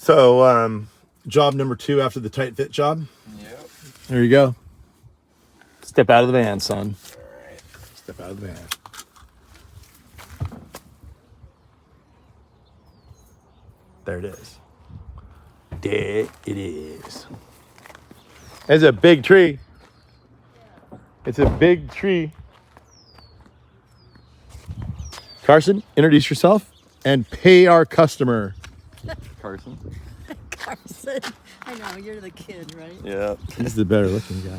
So, job number 2 after the tight fit job. Yep. There you go. Step out of the van, son. All right. Step out of the van. There it is. There it is. It's a big tree. It's a big tree. Carson, introduce yourself and pay our customer. Carson. Carson. I know, you're the kid, right? Yeah. He's the better looking guy.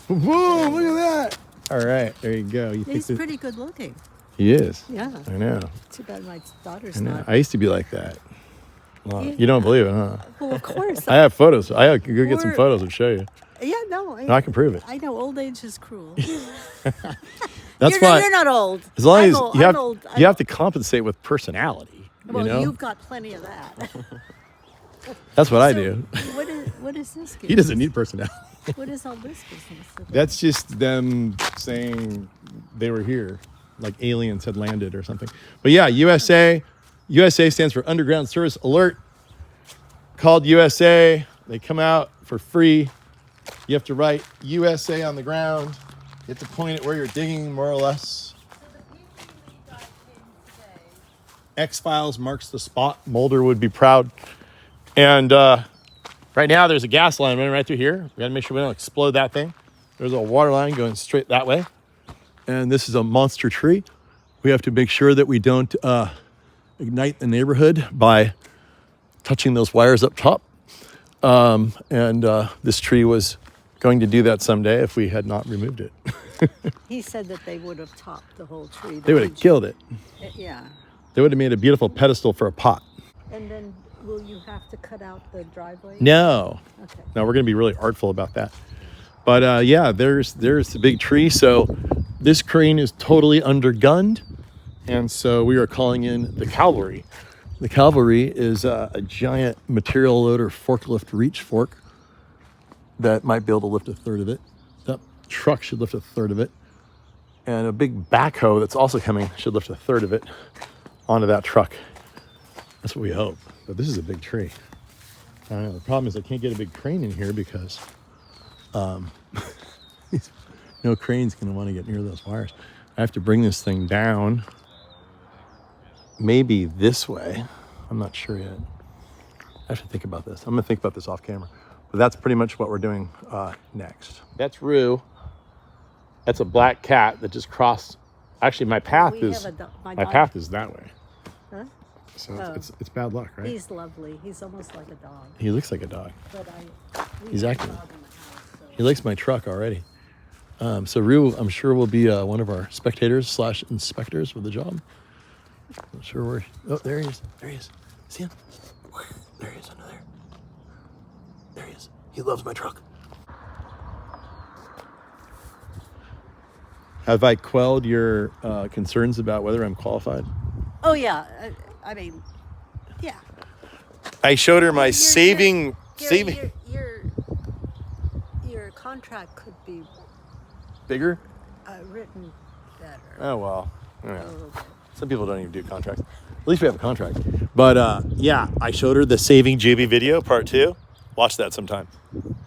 Yeah. Whoa, look at that. All right, there you go. He's pretty good looking. He is. Yeah. I know. Too bad my daughter's I know. not. I used to be like that. Well, Yeah. you don't believe it, huh? Well, of course. I have photos. I could go get some Or- photos and show you. Yeah, no. No, I can prove it. I know old age is cruel. That's you're, why. You're not old. As long I'm as old, you have, I'm old. you have to compensate with personality. Well, you know, you've got plenty of that. that's what I So, do. What is this? He doesn't need personality. What is all this business? That's just them saying they were here, like aliens had landed or something. But yeah, USA. USA stands for Underground Service Alert. Called USA. They come out for free. You have to write USA on the ground. You have to point it where you're digging, more or less. X-Files marks the spot. Mulder would be proud. And right now there's a gas line running right through here. We got to make sure we don't explode that thing. There's a water line going straight that way. And this is a monster tree. We have to make sure that we don't ignite the neighborhood by touching those wires up top. This tree was going to do that someday if we had not removed it. He said that they would have topped the whole tree. They would have killed it. Yeah. They would have made a beautiful pedestal for a pot. And then will you have to cut out the driveway? No. Okay. No, we're going to be really artful about that. But yeah, there's the big tree. So this crane is totally undergunned. And so we are calling in the cavalry. The cavalry is a giant material loader forklift reach fork that might be able to lift a third of it. That truck should lift a third of it. And a big backhoe that's also coming should lift a third of it onto that truck. That's what we hope. But this is a big tree. I don't know. The problem is I can't get a big crane in here because no crane's going to want to get near those wires. I have to bring this thing down maybe this way. I'm not sure yet. I have to think about this. I'm going to think about this off camera. But that's pretty much what we're doing next. That's Rue. That's a black cat that just crossed. Actually, my path my path is that way. Huh? So it's bad luck, right? He's lovely. He's almost like a dog. He looks like a dog. But He's have a acting. dog in the house, so. He likes my truck already. So Rue, I'm sure will be one of our spectators / inspectors for the job. I'm sure we're. Oh, there he is. There he is. See him? There he is under there. There he is. He loves my truck. Have I quelled your concerns about whether I'm qualified? Oh yeah, I mean, yeah. I showed her my Your saving. Your contract could be Bigger? written better. Oh, well. Yeah. Oh, okay. Some people don't even do contracts. At least we have a contract. But yeah, I showed her the Saving JB video, part 2. Watch that sometime.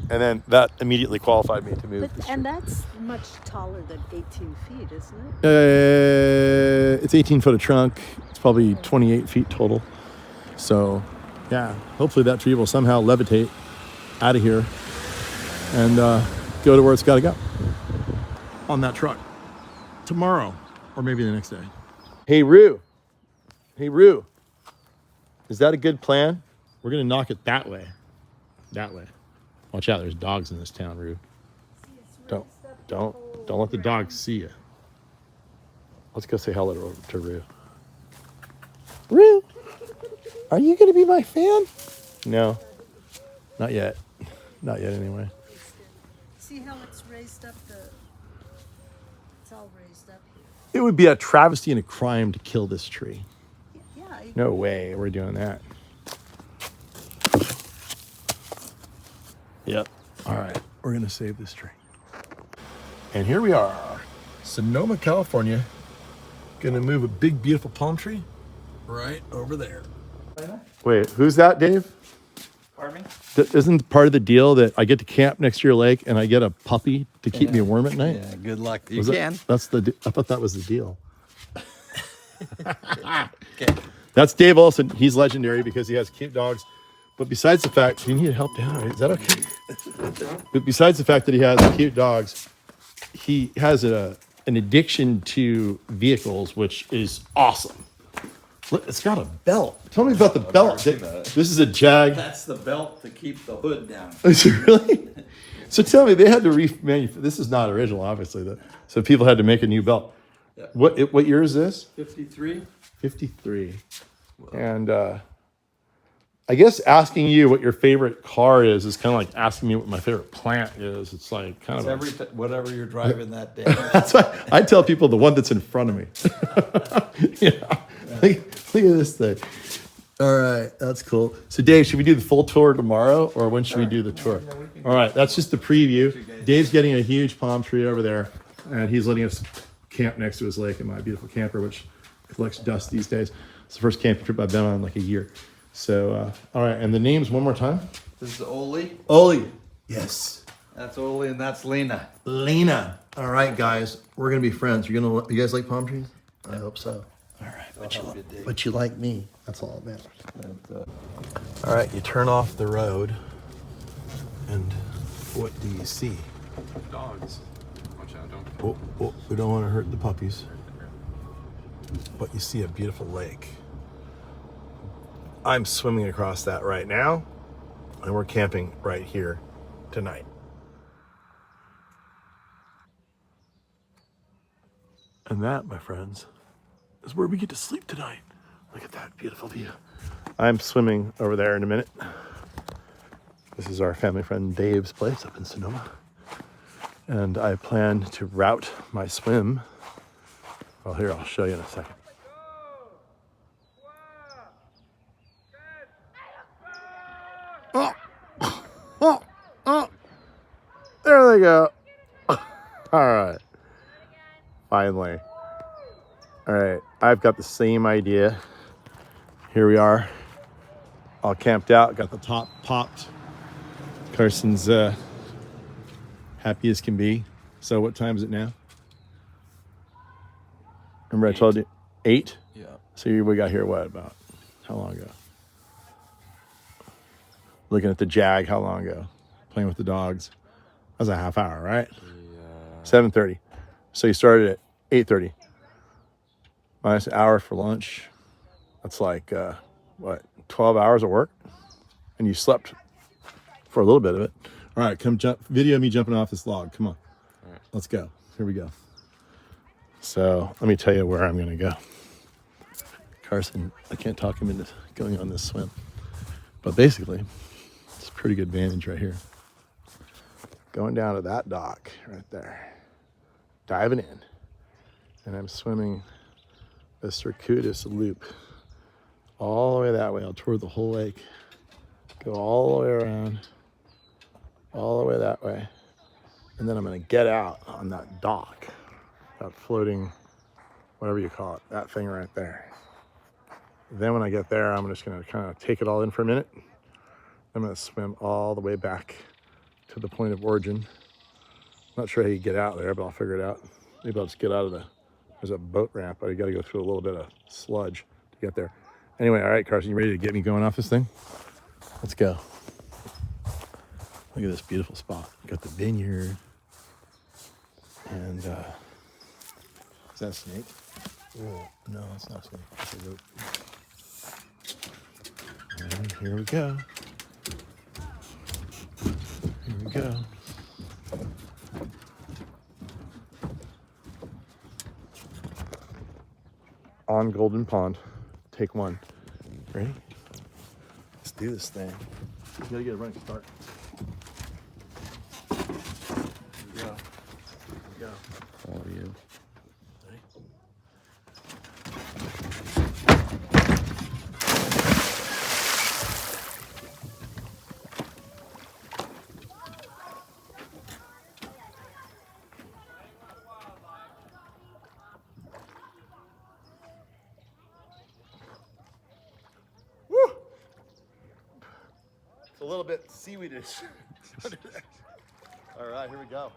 And then that immediately qualified me to move. And that's much taller than 18 feet, isn't it? It's 18 foot of trunk. It's probably 28 feet total. So, yeah, hopefully that tree will somehow levitate out of here and go to where it's got to go on that truck tomorrow or maybe the next day. Hey, Rue. Hey, Rue. Is that a good plan? We're going to knock it that way. That way. Watch out. There's dogs in this town, Rue. Don't let the dogs see you. Let's go say hello to Rue. Rue, are you going to be my fan? No, not yet. Not yet, anyway. See how it's raised up it's all raised up here. It would be a travesty and a crime to kill this tree. Yeah. No way we're doing that. Yep. All right. We're going to save this tree. And here we are, Sonoma, California. Going to move a big, beautiful palm tree right over there. Wait, who's that, Dave? Pardon me? Isn't part of the deal that I get to camp next to your lake and I get a puppy to keep me warm at night? Yeah, good luck. You Was can. I thought that was the deal. Okay. That's Dave Olson. He's legendary because he has cute dogs. But besides the fact, you need help down, right? Is that okay? But besides the fact that he has cute dogs, he has an addiction to vehicles, which is awesome. Look, it's got a belt. Tell me about the belt. This is a Jag. That's the belt to keep the hood down. Is it really? So tell me, they had to remanufacture. This is not original, obviously. So people had to make a new belt. Yeah. What year is this? 53. 53. And I guess asking you what your favorite car is kind of like asking me what my favorite plant is. It's like kind of Whatever you're driving that day. That's why I tell people the one that's in front of me. Yeah. Look at this thing. All right, that's cool. So Dave, should we do the full tour tomorrow, or when should we do the tour? All right, that's just the preview. Dave's getting a huge palm tree over there, and he's letting us camp next to his lake in my beautiful camper, which collects dust these days. It's the first camping trip I've been on in like a year. So, all right, and the names one more time. This is Oli. Oli. Yes. That's Oli, and that's Lena. Lena. All right, guys, we're gonna be friends. You guys like palm trees? I hope so. All right, but you like me. That's all that matters. All right, you turn off the road, and what do you see? Dogs. Watch out, don't. Oh, we don't want to hurt the puppies. But you see a beautiful lake. I'm swimming across that right now, and we're camping right here tonight. And that, my friends, is where we get to sleep tonight. Look at that beautiful view. I'm swimming over there in a minute. This is our family friend Dave's place up in Sonoma. And I plan to route my swim. Well, here, I'll show you in a second. Oh, there they go. All right. Finally. All right, I've got the same idea. Here we are, all camped out, got the top popped. Carson's happy as can be. So what time is it now? Remember I told you 8? Yeah. So we got here about how long ago? Looking at the Jag, how long ago? Playing with the dogs. That was a half hour, right? Yeah. 7:30. So you started at 8:30. Minus an hour for lunch. That's like, 12 hours of work? And you slept for a little bit of it. All right, come video me jumping off this log. Come on. All right. Let's go. Here we go. So let me tell you where I'm going to go. Carson, I can't talk him into going on this swim. But basically, it's a pretty good vantage right here. Going down to that dock right there. Diving in. And I'm swimming a circuitous loop all the way that way. I'll tour the whole lake, go all the way around, all the way that way, and then I'm going to get out on that dock, that floating, whatever you call it, that thing right there. Then when I get there, I'm just going to kind of take it all in for a minute. I'm going to swim all the way back to the point of origin. Not sure how you get out there, but I'll figure it out. Maybe I'll just get out of there's a boat ramp, but you got to go through a little bit of sludge to get there. Anyway, all right, Carson, you ready to get me going off this thing? Let's go. Look at this beautiful spot. Got the vineyard. And, is that a snake? Oh, no, it's not a snake. It's a goat. And here we go. Here we go. On Golden Pond. Take one. Ready? Let's do this thing. You gotta get a running start. Here we go. Here we go. All you. Ready? little bit seaweedish. All right, here we go.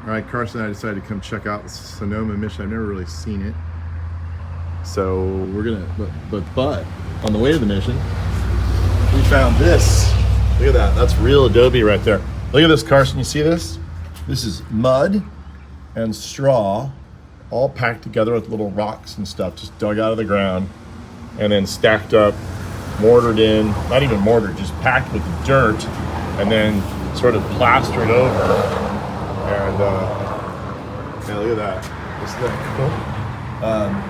All right, Carson and I decided to come check out the Sonoma mission. I've never really seen it. So we're gonna, but on the way to the mission, we found this. Look at that, that's real adobe right there. Look at this, Carson, you see this? This is mud and straw, all packed together with little rocks and stuff, just dug out of the ground and then stacked up, mortared in, not even mortared, just packed with the dirt and then sort of plastered over. And yeah, look at that. Isn't that cool?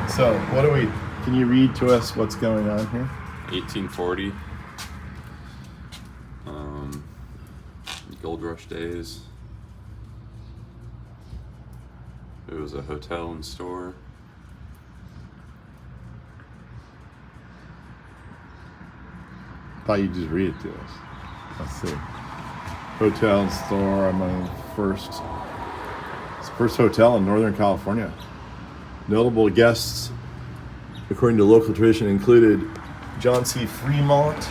So what do we, can you read to us what's going on here? 1840. Gold Rush days. It was a hotel and store. Thought you'd just read it to us. Let's see. Hotel and store among it's the first hotel in Northern California. Notable guests, according to local tradition, included John C. Fremont,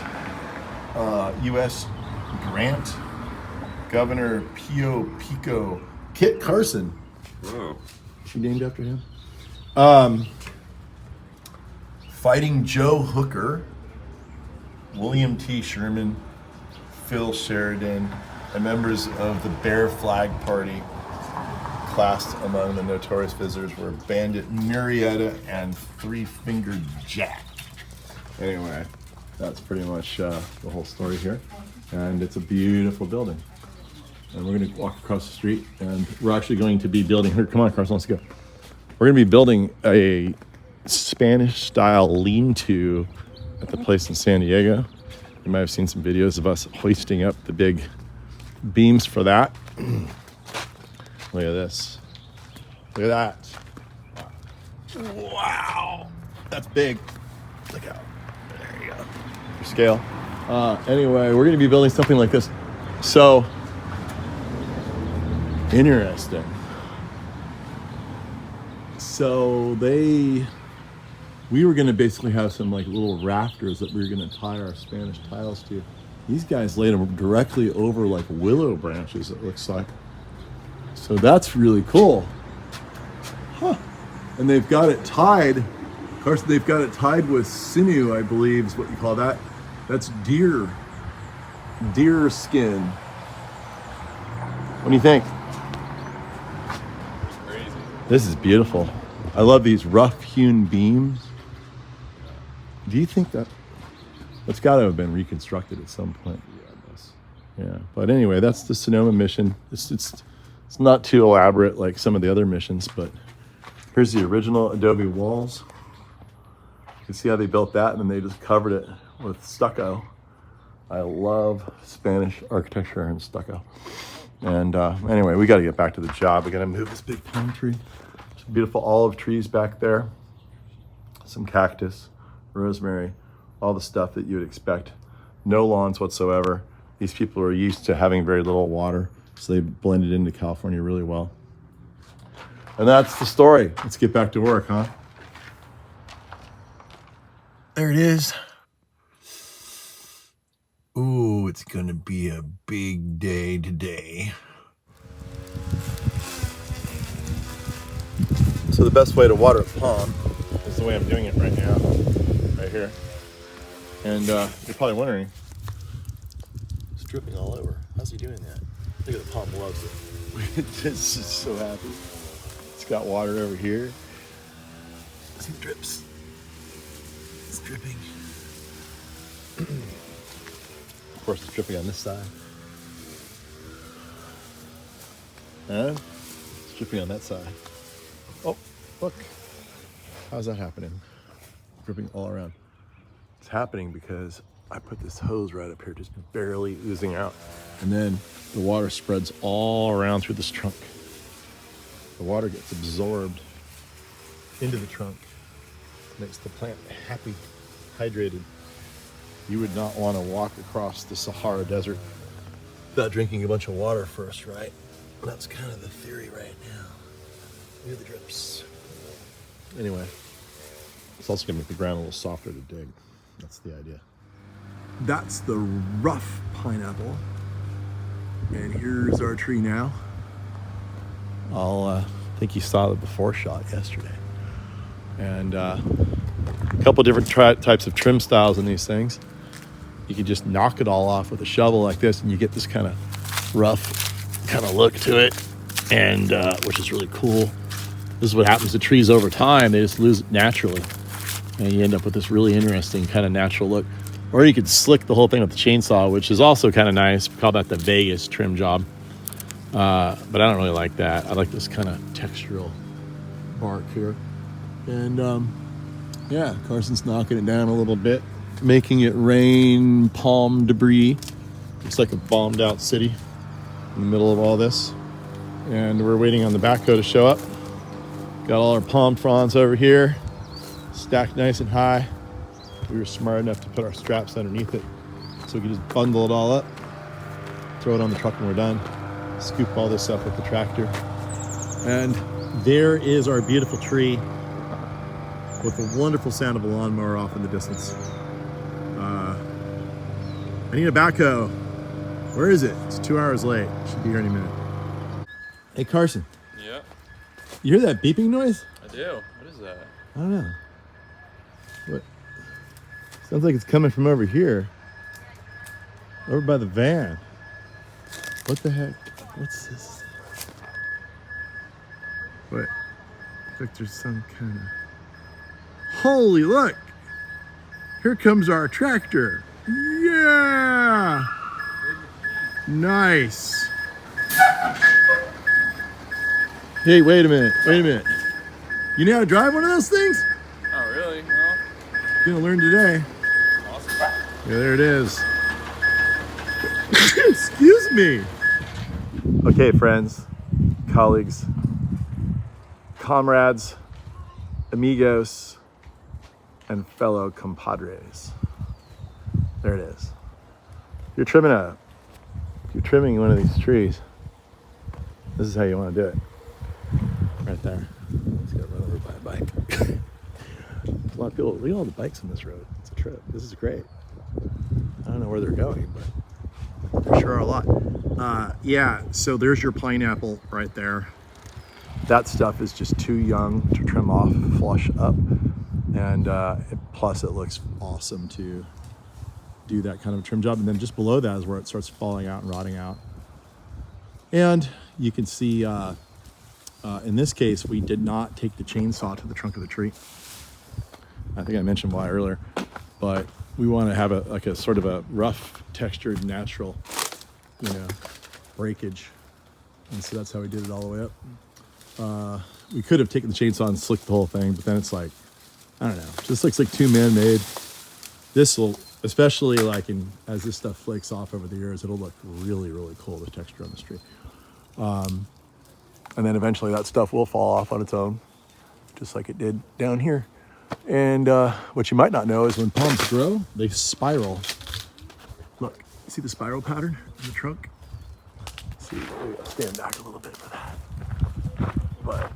U.S. Grant, Governor Pio Pico, Kit Carson. Whoa. She named after him. Fighting Joe Hooker, William T. Sherman, Phil Sheridan, and members of the Bear Flag Party. Classed among the notorious visitors were Bandit Murrieta and Three-Fingered Jack. Anyway, that's pretty much the whole story here. And it's a beautiful building. And we're going to walk across the street, and we're actually going to be building, here, come on, Carson, let's go. We're going to be building a Spanish-style lean-to at the place in San Diego. You might have seen some videos of us hoisting up the big beams for that. Look at this. Look at that. Wow. That's big. Look out. There you go. For scale. Anyway, we're going to be building something like this. So, interesting. So we were going to basically have some like little rafters that we were going to tie our Spanish tiles to. These guys laid them directly over like willow branches, it looks like. So that's really cool. Huh. And they've got it tied. Of course, they've got it tied with sinew, I believe is what you call that. That's deer skin. What do you think? Crazy. This is beautiful. I love these rough hewn beams. Do you think that's got to have been reconstructed at some point? Yeah. But anyway, that's the Sonoma mission. It's not too elaborate like some of the other missions, but here's the original adobe walls. You can see how they built that, and then they just covered it with stucco. I love Spanish architecture and stucco. And anyway, we got to get back to the job. We got to move this big palm tree. Some beautiful olive trees back there. Some cactus, rosemary, all the stuff that you would expect. No lawns whatsoever. These people are used to having very little water, so they blended into California really well. And that's the story. Let's get back to work, huh? There it is. Ooh, it's gonna be a big day today. So the best way to water a palm is the way I'm doing it right now, right here. And you're probably wondering, it's dripping all over. How's he doing that? Look at the palm, loves it. It's just so happy. It's got water over here. See the drips. It's dripping. Of course, it's dripping on this side. And it's dripping on that side. Oh, look. How's that happening? Dripping all around. It's happening because I put this hose right up here, just barely oozing out. And then the water spreads all around through this trunk. The water gets absorbed into the trunk. Makes the plant happy, hydrated. You would not want to walk across the Sahara Desert without drinking a bunch of water first, right? That's kind of the theory right now. Look at the drips. Anyway, it's also going to make the ground a little softer to dig. That's the idea. That's the rough pineapple. And here's our tree now. I think you saw the before shot yesterday. And a couple different types of trim styles in these things. You can just knock it all off with a shovel like this, and you get this kind of rough kind of look to it, and which is really cool. This is what happens to trees over time. They just lose it naturally. And you end up with this really interesting kind of natural look. Or you could slick the whole thing with the chainsaw, which is also kind of nice. We call that the Vegas trim job. But I don't really like that. I like this kind of textural bark here. And yeah, Carson's knocking it down a little bit, making it rain palm debris. Looks like a bombed out city in the middle of all this. And we're waiting on the backhoe to show up. Got all our palm fronds over here, stacked nice and high. We were smart enough to put our straps underneath it so we could just bundle it all up, throw it on the truck when we're done, scoop all this up with the tractor. And there is our beautiful tree with the wonderful sound of a lawnmower off in the distance. I need a backhoe. Where is it? It's 2 hours late. Should be here any minute. Hey, Carson, Yeah, you hear that beeping noise? I do. What is that? I don't know. What? Sounds like it's coming from over here. Over by the van. What the heck? What's this? What? Looks like there's some kind of... Holy, look! Here comes our tractor. Yeah! Nice. Hey, wait a minute. You know how to drive one of those things? Oh, really? Well, You're gonna learn today. awesome. Yeah, there it is. Excuse me. Okay, friends, colleagues, comrades, amigos, and fellow compadres. There it is. If you're trimming one of these trees, this is how you want to do it. Right there. Let's get run over by a bike. A lot of people, look at all the bikes on this road. It's a trip. This is great. I don't know where they're going, but there sure are a lot. Yeah, so there's your pineapple right there. That stuff is just too young to trim off, flush up. And plus it looks awesome to do that kind of trim job. And then just below that is where it starts falling out and rotting out. And you can see, in this case, we did not take the chainsaw to the trunk of the tree. I think I mentioned why earlier, but we want to have a sort of a rough, textured, natural, breakage. And so that's how we did it all the way up. We could have taken the chainsaw and slicked the whole thing, but then it's like, I don't know, just looks like too man-made. This will, especially as this stuff flakes off over the years, it'll look really, really cool, the texture on the tree. And then eventually that stuff will fall off on its own, just like it did down here. And what you might not know is when palms grow, they spiral. Look, see the spiral pattern in the trunk? See, maybe I'll stand back a little bit for that. But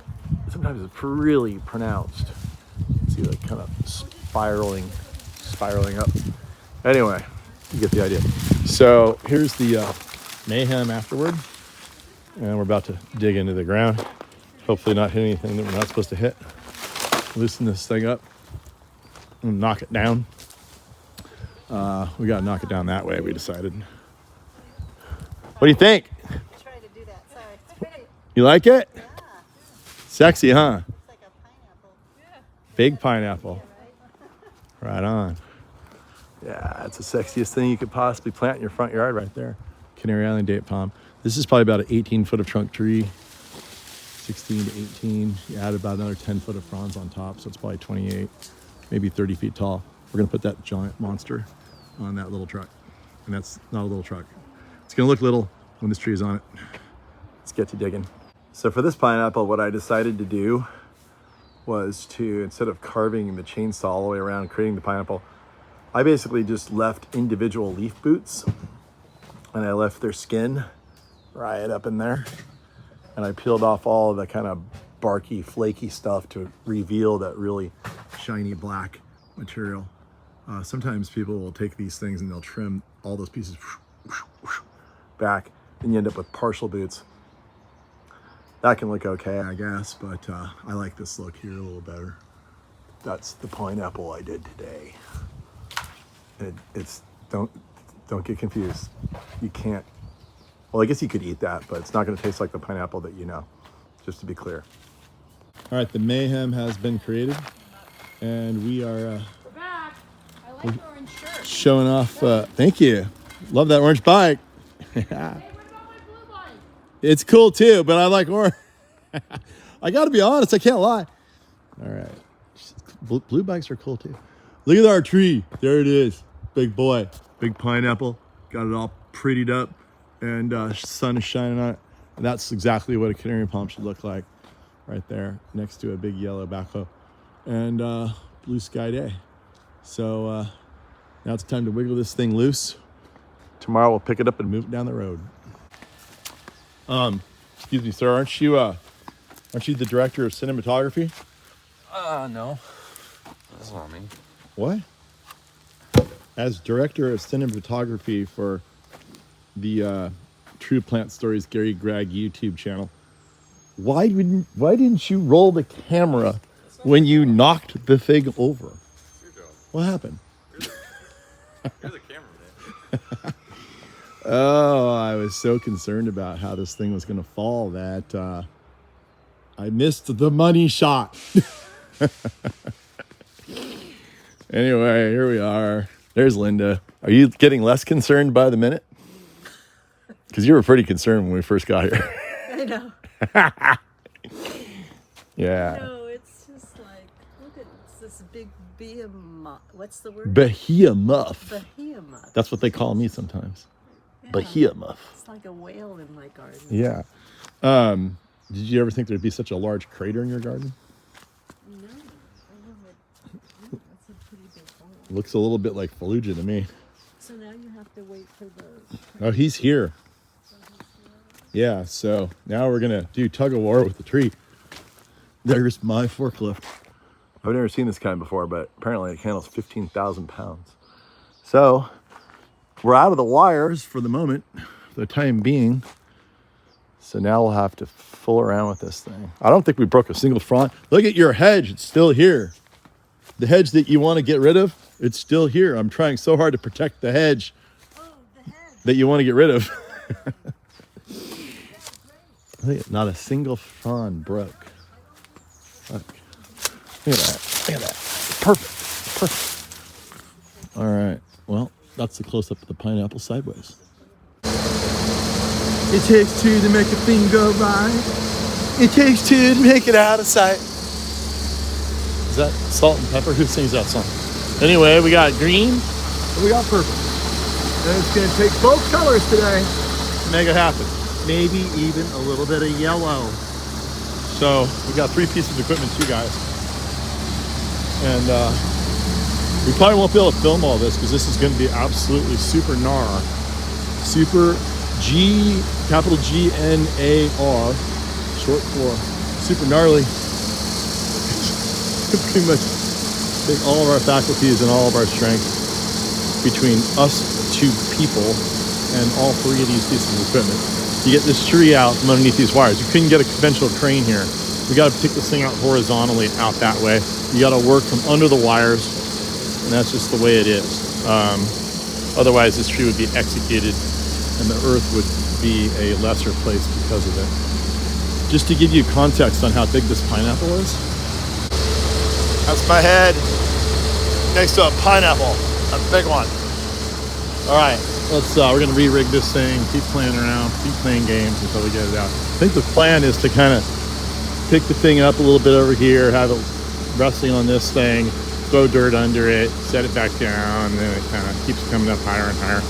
sometimes it's really pronounced. See, kind of spiraling up. Anyway, you get the idea. So here's the mayhem afterward. And we're about to dig into the ground. Hopefully not hit anything that we're not supposed to hit. Loosen this thing up and knock it down. We gotta knock it down that way, we decided. What do you think? Try to do that. Sorry. It's pretty. You like it? Yeah. Sexy, huh? It's like a pineapple. Yeah. Big pineapple. Right on. Yeah, it's the sexiest thing you could possibly plant in your front yard right there. Canary Island date palm. This is probably about an 18 foot of trunk tree, 16 to 18. You add about another 10 foot of fronds on top, so it's probably 28, maybe 30 feet tall. We're gonna put that giant monster on that little truck. And that's not a little truck. It's gonna look little when this tree is on it. Let's get to digging. So for this pineapple, what I decided to do was to, instead of carving the chainsaw all the way around, creating the pineapple, I basically just left individual leaf boots, and I left their skin right up in there. And I peeled off all of the kind of barky, flaky stuff to reveal that really shiny black material. Sometimes people will take these things and they'll trim all those pieces back, and you end up with partial boots. That can look okay, I guess, but I like this look here a little better. That's the pineapple I did today. It's don't get confused. You can't. Well, I guess you could eat that, but it's not going to taste like the pineapple that you know. Just to be clear. All right, the mayhem has been created, and we are We're back. I like the orange shirt. showing off. Thank you. Love that orange bike. Hey, what about my blue bike? It's cool too, but I like orange. I got to be honest. I can't lie. All right. Blue bikes are cool too. Look at our tree. There it is. Big boy. Big pineapple. Got it all prettied up, and sun is shining on it. And that's exactly what a canary palm should look like, right there next to a big yellow backhoe and blue sky day. So now it's time to wiggle this thing loose. Tomorrow we'll pick it up and move it down the road. Excuse me, sir. Aren't you the director of cinematography? No. That's not me. What? As director of cinematography for the Transplant Stories Gary Gregg YouTube channel, why didn't you roll the camera when you knocked the thing over? Your job. What happened? You're the cameraman. Oh, I was so concerned about how this thing was going to fall that I missed the money shot. Anyway, here we are. There's Linda. Are you getting less concerned by the minute? Because you were pretty concerned when we first got here. I know. Yeah. No, it's just like, look at this big behemoth. What's the word? Behemoth. Behemoth. That's what they call me sometimes. Yeah. Behemoth. It's like a whale in my garden. Yeah. Did you ever think there'd be such a large crater in your garden? No, I know it. That's a pretty big hole. Looks a little bit like Fallujah to me. So now you have to wait for the. Oh, he's here. Yeah, so now we're gonna do tug of war with the tree. There's my forklift. I've never seen this kind before, but apparently it handles 15,000 pounds. So we're out of the wires for the moment, for the time being. So now we'll have to fool around with this thing. I don't think we broke a single frond. Look at your hedge, it's still here. The hedge that you want to get rid of, it's still here. I'm trying so hard to protect the hedge that you want to get rid of. Look at, not a single frond broke. Look. Look at that. Look at that. Perfect. Perfect. All right. Well, that's the close-up of the pineapple sideways. It takes two to make a thing go right. It takes two to make it out of sight. Is that Salt and Pepper? Who sings that song? Anyway, we got green and we got purple. And it's going to take both colors today to make it happen. Maybe even a little bit of yellow. So we got 3 pieces of equipment too, guys. And we probably won't be able to film all this because this is going to be absolutely super gnar. Super G, capital G-N-A-R, short for super gnarly. Pretty much take all of our faculties and all of our strength between us 2 people and all 3 of these pieces of equipment to get this tree out from underneath these wires. You couldn't get a conventional crane here. We got to pick this thing out horizontally out that way. You got to work from under the wires, and that's just the way it is. Otherwise, this tree would be executed, and the earth would be a lesser place because of it. Just to give you context on how big this pineapple is. That's my head next to a pineapple, a big one. All right, we're gonna re-rig this thing, keep playing around, keep playing games until we get it out. I think the plan is to kind of pick the thing up a little bit over here, have it resting on this thing, throw dirt under it, set it back down, and then it kind of keeps coming up higher and higher.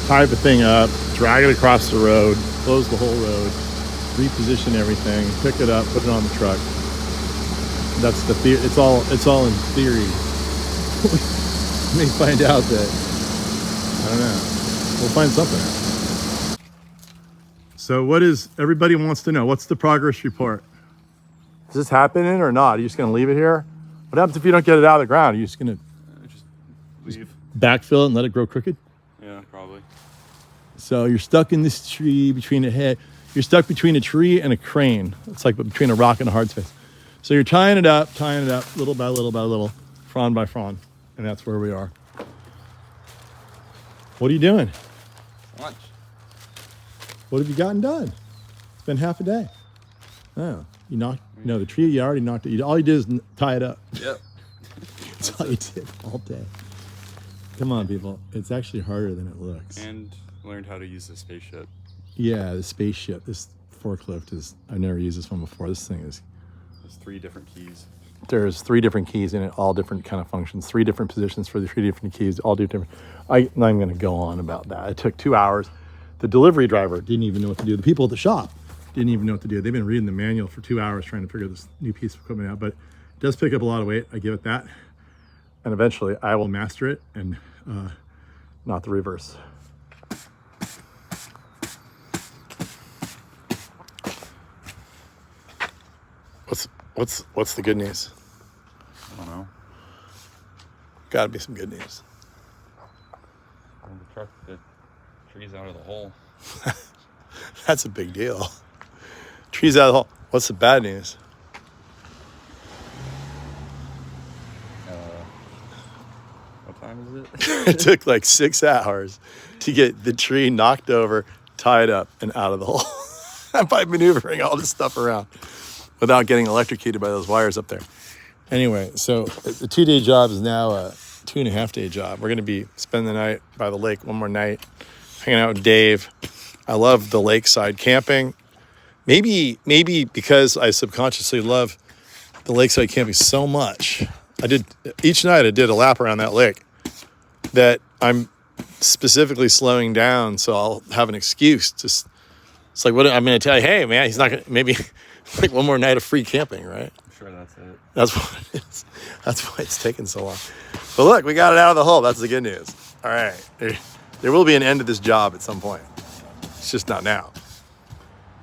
Tie the thing up, drag it across the road, close the whole road, reposition everything, pick it up, put it on the truck. That's the theory. It's all in theory. We may find out that, I don't know, we'll find something out. So what is, everybody wants to know, what's the progress report? Is this happening or not? Are you just gonna leave it here? What happens if you don't get it out of the ground? Are you just gonna Leave. Backfill it and let it grow crooked. Yeah, probably. So you're stuck in this tree between a head. You're stuck between a tree and a crane. It's like between a rock and a hard space. So you're tying it up, little by little by little, frond by frond. And that's where we are. What are you doing? Lunch. What have you gotten done? It's been half a day. Oh, you knocked, no, the tree, you already knocked it. All you did is tie it up. Yep. That's all you did all day. Come on, people. It's actually harder than it looks. And learned how to use the spaceship. Yeah, the spaceship. This forklift is, I've never used this one before. This thing is, There's 3 different keys. there's 3 different keys in it, all different kind of functions, 3 different positions for the 3 different keys, all do different. I'm not even going to go on about that. It took 2 hours. The delivery driver didn't even know what to do. The people at the shop didn't even know what to do. They've been reading the manual for 2 hours trying to figure this new piece of equipment out, but it does pick up a lot of weight. I give it that. And eventually I will master it and not the reverse. What's the good news? I don't know. Gotta be some good news. The truck, the tree's out of the hole. That's a big deal. Trees out of the hole. What's the bad news? What time is it? It took like 6 hours to get the tree knocked over, tied up, and out of the hole by maneuvering all this stuff around without getting electrocuted by those wires up there. Anyway, so the 2-day job is now a 2.5-day job. We're going to be spending the night by the lake one more night, hanging out with Dave. I love the lakeside camping. Maybe because I subconsciously love the lakeside camping so much. Each night I did a lap around that lake that I'm specifically slowing down so I'll have an excuse to, it's like, what I'm going to tell you, hey man, he's not going to, maybe like one more night of free camping, right? I'm sure that's it. That's what it is. That's why it's taken so long. But look, we got it out of the hole. That's the good news. All right. There will be an end to this job at some point. It's just not now.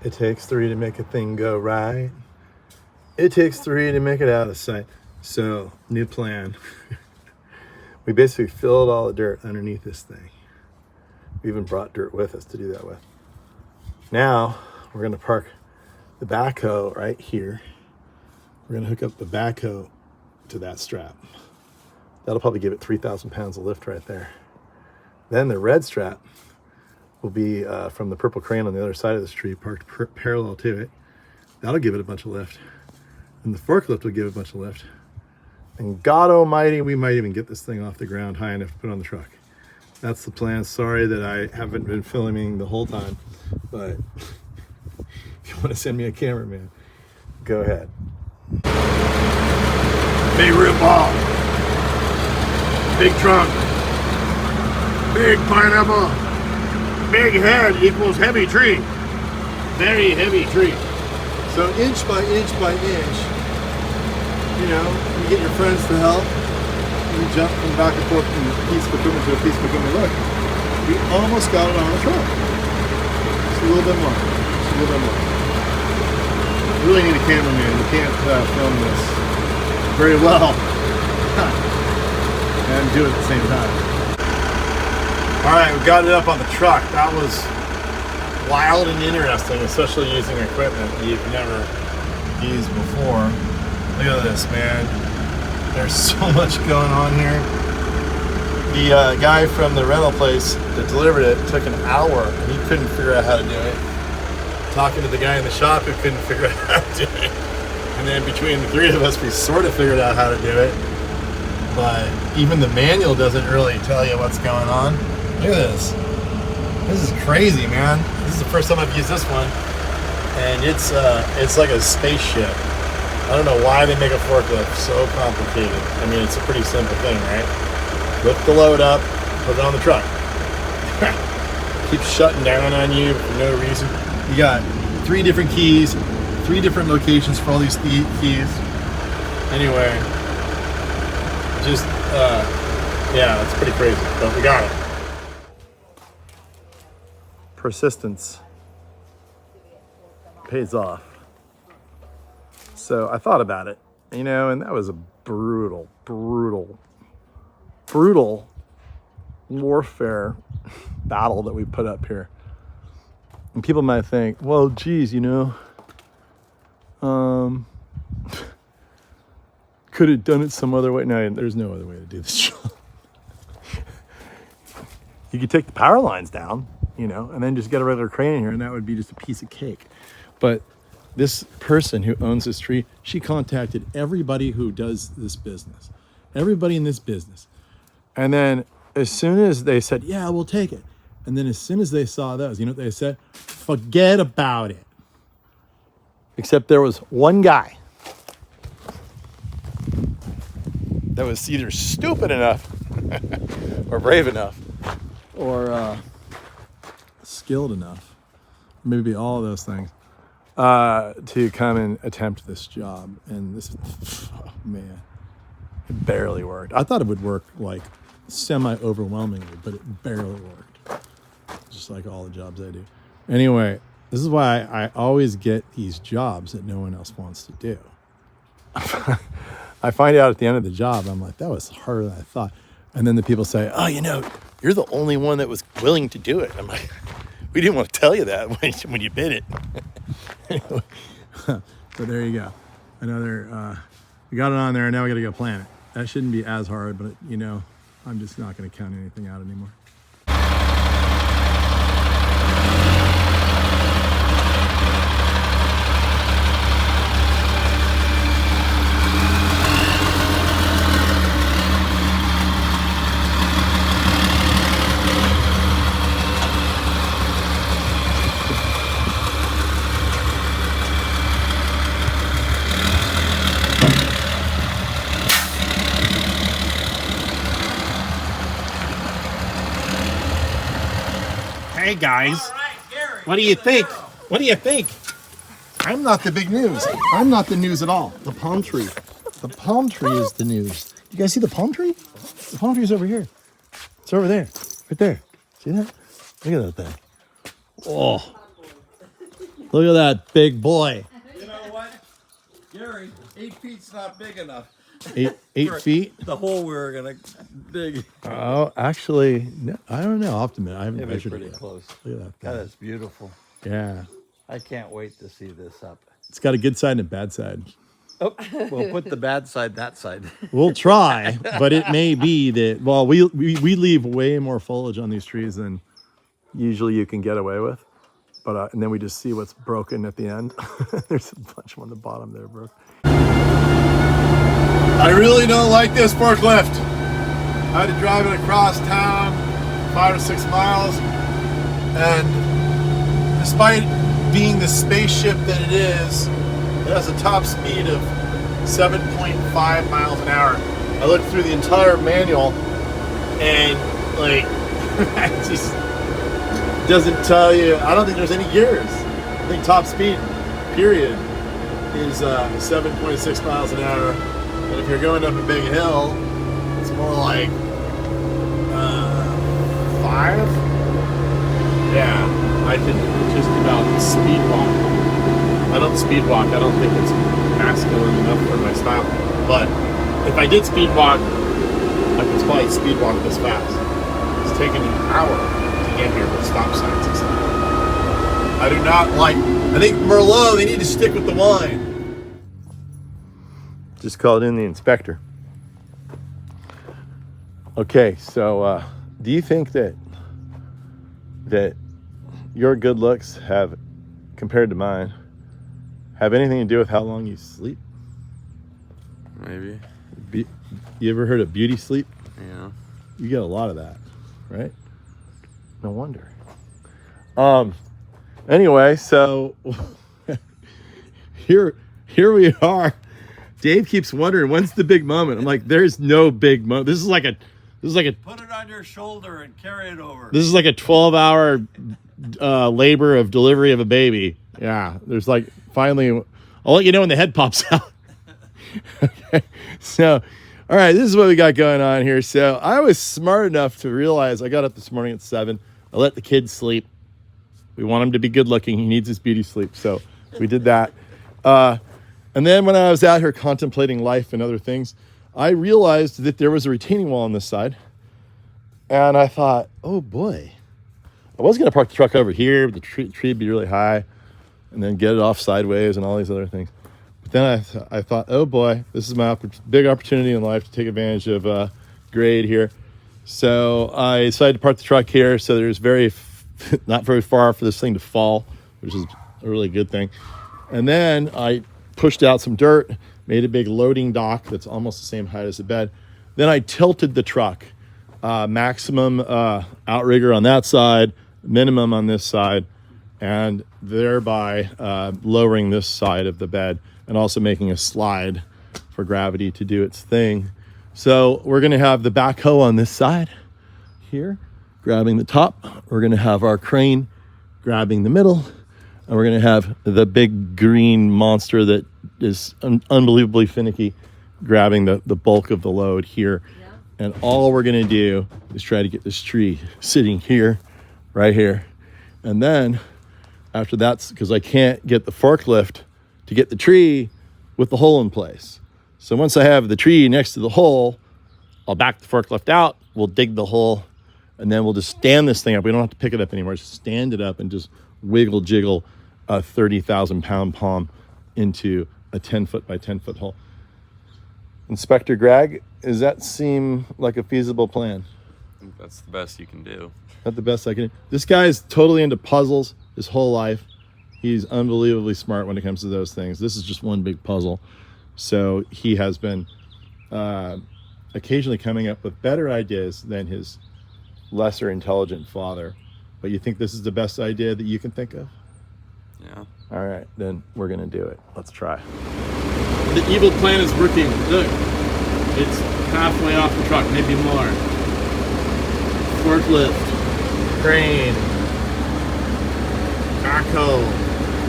It takes 3 to make a thing go right. It takes 3 to make it out of sight. So, new plan. We basically filled all the dirt underneath this thing. We even brought dirt with us to do that with. Now, we're going to park the backhoe right here. We're going to hook up the backhoe to that strap. That'll probably give it 3,000 pounds of lift right there. Then the red strap will be from the purple crane on the other side of this tree, parked parallel to it. That'll give it a bunch of lift. And the forklift will give it a bunch of lift. And God almighty, we might even get this thing off the ground high enough to put on the truck. That's the plan. Sorry that I haven't been filming the whole time, but if you want to send me a cameraman, go ahead. Big rib ball, big trunk, big pineapple, big head equals heavy tree, very heavy tree. So inch by inch by inch, you know, you get your friends to help, you jump from back and forth from a piece of equipment to a piece of equipment. Look, we almost got it on the truck. Just a little bit more, just a little bit more. You really need a cameraman. You can't film this very well and do it at the same time. All right, we got it up on the truck. That was wild and interesting, especially using equipment you've never used before. Look at this, man. There's so much going on here. The guy from the rental place that delivered it took an hour and he couldn't figure out how to do it. Talking to the guy in the shop who couldn't figure out how to do it. And then between the 3 of us, we sort of figured out how to do it. But even the manual doesn't really tell you what's going on. Look at this. This is crazy, man. This is the first time I've used this one. And it's like a spaceship. I don't know why they make a forklift so complicated. I mean, it's a pretty simple thing, right? Lift the load up, put it on the truck. Keeps shutting down on you for no reason. You got 3 different keys, 3 different locations for all these keys. Anyway, just, yeah, it's pretty crazy, but we got it. Persistence pays off. So I thought about it, you know, and that was a brutal warfare battle that we put up here. And people might think, well, geez, could have done it some other way. No, there's no other way to do this job. You could take the power lines down, and then just get a regular crane in here, and that would be just a piece of cake. But this person who owns this tree, she contacted everybody who does this business, everybody in this business. And then as soon as they said, yeah, we'll take it. And then as soon as they saw those, you know what they said? Forget about it. Except there was one guy that was either stupid enough or brave enough or skilled enough, maybe all of those things, to come and attempt this job. And this, oh man, it barely worked. I thought it would work like semi-overwhelmingly, but it barely worked. Just like all the jobs I do. Anyway, this is why I always get these jobs that no one else wants to do. I find out at the end of the job, I'm like, that was harder than I thought. And then the people say, oh, you're the only one that was willing to do it. I'm like, we didn't want to tell you that when you bid it. Anyway, so there you go. Another, we got it on there, and now we got to go plant it. That shouldn't be as hard, but I'm just not going to count anything out anymore. Hey guys, what do you think? What do you think? I'm not the big news. I'm not the news at all. The palm tree. The palm tree is the news. You guys see the palm tree? The palm tree is over here. It's over there. Right there. See that? Look at that thing. Oh. Look at that big boy. You know what, Gary? 8 feet's not big enough. Eight feet? The hole we were gonna dig. Oh, actually, no, I don't know. I'll have to admit, I haven't It was measured pretty it yet. close. Look at That that is beautiful. thing. Yeah. I can't wait to see this up. It's got a good side and a bad side. Oh, we'll put the bad side that side. We'll try, but it may be that, well, we leave way more foliage on these trees than usually you can get away with. But and then we just see what's broken at the end. There's a bunch on the bottom there, bro. I really don't like this forklift. I had to drive it across town 5 or 6 miles. And despite being the spaceship that it is, it has a top speed of 7.5 miles an hour. I looked through the entire manual and it just doesn't tell you. I don't think there's any gears. I think top speed, period, is 7.6 miles an hour. And if you're going up a big hill, it's more like 5. Yeah, I can just about speed walk. I don't speed walk. I don't think it's masculine enough for my style. But if I did speed walk, I could probably speed walk this fast. It's taken an hour to get here with stop signs and stuff. I do not like. I think Merlot. They need to stick with the wine. Just called in the inspector. Okay, so do you think that your good looks have, compared to mine, have anything to do with how long you sleep? Maybe. You ever heard of beauty sleep? Yeah. You get a lot of that, right? No wonder. Anyway, so here we are. Dave keeps wondering, when's the big moment? I'm like, there's no big moment. This is like a Put it on your shoulder and carry it over. This is like a 12-hour labor of delivery of a baby. Yeah, there's like finally, I'll let you know when the head pops out. Okay, so, all right, this is what we got going on here. So I was smart enough to realize, I got up this morning at 7. I let the kids sleep. We want him to be good looking. He needs his beauty sleep. So we did that. And then when I was out here contemplating life and other things, I realized that there was a retaining wall on this side. And I thought, oh boy, I was going to park the truck over here, but the tree would be really high, and then get it off sideways and all these other things. But then I thought, oh boy, this is my big opportunity in life to take advantage of grade here. So I decided to park the truck here, so there's not very far for this thing to fall, which is a really good thing. And then I pushed out some dirt, made a big loading dock that's almost the same height as the bed. Then I tilted the truck, maximum outrigger on that side, minimum on this side, and thereby lowering this side of the bed and also making a slide for gravity to do its thing. So we're gonna have the backhoe on this side here, grabbing the top. We're gonna have our crane grabbing the middle, and we're gonna have the big green monster that is unbelievably finicky grabbing the bulk of the load here. Yeah. And all we're gonna do is try to get this tree sitting here, right here. And then after that's, because I can't get the forklift to get the tree with the hole in place. So once I have the tree next to the hole, I'll back the forklift out, we'll dig the hole, and then we'll just stand this thing up. We don't have to pick it up anymore. Just stand it up and just wiggle jiggle a 30,000 pound palm into a 10 foot by 10 foot hole. Inspector Greg, does that seem like a feasible plan? I think that's the best you can do. Not the best I can do. This guy is totally into puzzles his whole life. He's unbelievably smart when it comes to those things. This is just one big puzzle. So he has been occasionally coming up with better ideas than his lesser intelligent father. But you think this is the best idea that you can think of? Yeah. All right, then we're gonna do it. Let's try. The evil plan is working. Look, it's halfway off the truck, maybe more. Forklift, crane, backhoe,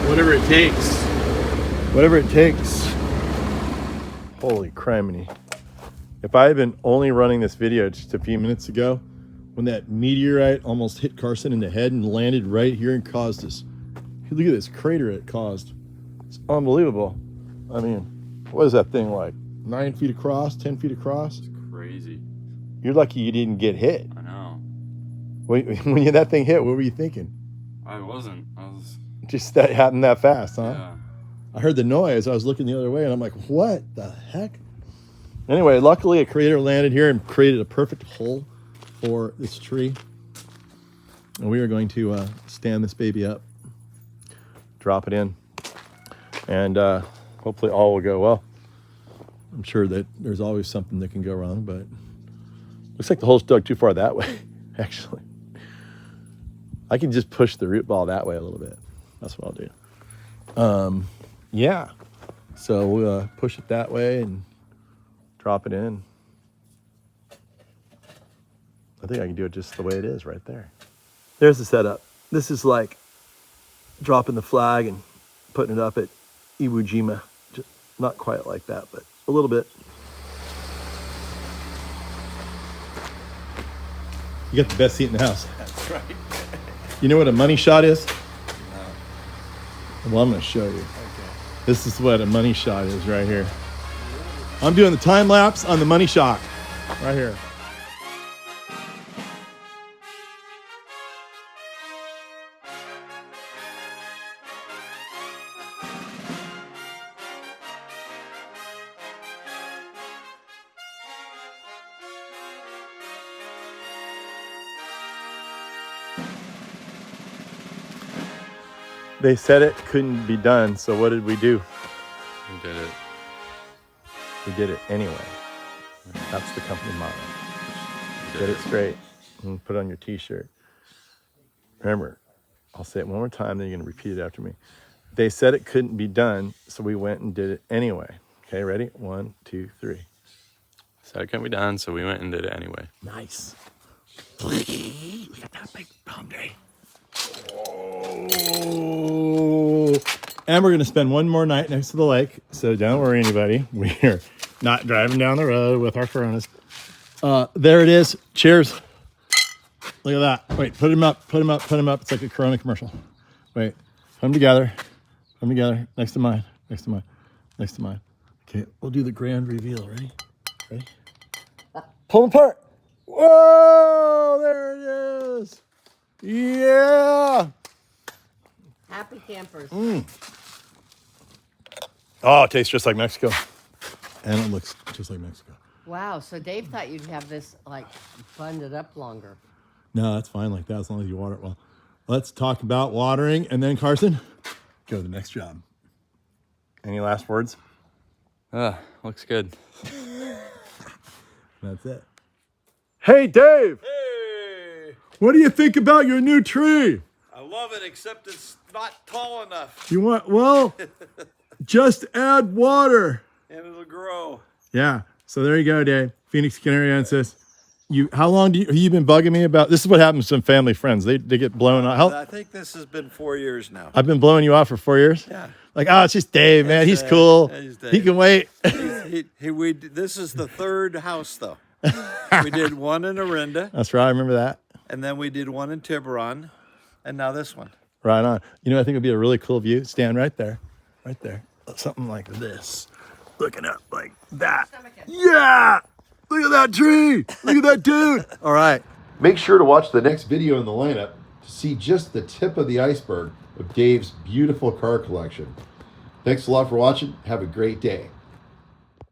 whatever it takes. Whatever it takes. Holy criminy. If I had been only running this video just a few minutes ago, when that meteorite almost hit Carson in the head and landed right here and caused this, look at this crater it caused. It's unbelievable. I mean, what is that thing like? 9 feet across, 10 feet across? It's crazy. You're lucky you didn't get hit. I know. When that thing hit, what were you thinking? I wasn't. I was. Just that happened that fast, huh? Yeah. I heard the noise. I was looking the other way, and I'm like, what the heck? Anyway, luckily a crater landed here and created a perfect hole for this tree. And we are going to stand this baby up, drop it in, and hopefully all will go well. I'm sure that there's always something that can go wrong, but looks like the hole's dug too far that way, actually. I can just push the root ball that way a little bit. That's what I'll do. Yeah, so we'll push it that way and drop it in. I think I can do it just the way it is right there. There's the setup. This is like dropping the flag and putting it up at Iwo Jima. Just not quite like that, but a little bit. You got the best seat in the house. That's right. You know what a money shot is? No. Well, I'm going to show you. Okay. This is what a money shot is right here. I'm doing the time lapse on the money shot right here. They said it couldn't be done, so what did we do? We did it. We did it anyway. That's the company motto. We Get did it straight and put it on your t-shirt. Remember, I'll say it one more time, then you're going to repeat it after me. They said it couldn't be done, so we went and did it anyway. Okay, ready? 1, 2, 3. Said it couldn't be done, so we went and did it anyway. Nice. We got that big boundary. Oh. And we're going to spend one more night next to the lake, so don't worry, anybody. We're not driving down the road with our Coronas. There it is. Cheers. Look at that. Wait, put them up, put them up, put them up. It's like a Corona commercial. Wait, put them together. Put them together. Next to mine. Next to mine. Next to mine. Okay, we'll do the grand reveal. Ready? Ready? Pull them apart. Whoa, there it is. Yeah. Happy campers. Oh, it tastes just like Mexico. And it looks just like Mexico. Wow, so Dave thought you'd have this like bundled up longer. No, that's fine like that as long as you water it well. Let's talk about watering, and then Carson, go to the next job. Any last words? Looks good. That's it. Hey, Dave. Hey, What do you think about your new tree? I love it, except it's not tall enough, You want, well, just add water. and it'll grow. Yeah. So there you go, Dave. Phoenix Canariensis. How long have you been bugging me about? This is what happens to some family friends. They get blown off. I think this has been 4 years now. I've been blowing you off for 4 years. Yeah. Like, oh, it's just Dave, man. He's Dave. cool. He's Dave. He can wait. This is the third house, though. We did one in Orinda, That's right. I remember that. and then we did one in Tiburon, and now this one. Right on. You know, I think it'd be a really cool view. Stand right there. Right there. Something like this. Looking up like that. Yeah. Look at that tree. Look at that dude. All right. Make sure to watch the next video in the lineup to see just the tip of the iceberg of Dave's beautiful car collection. Thanks a lot for watching. Have a great day.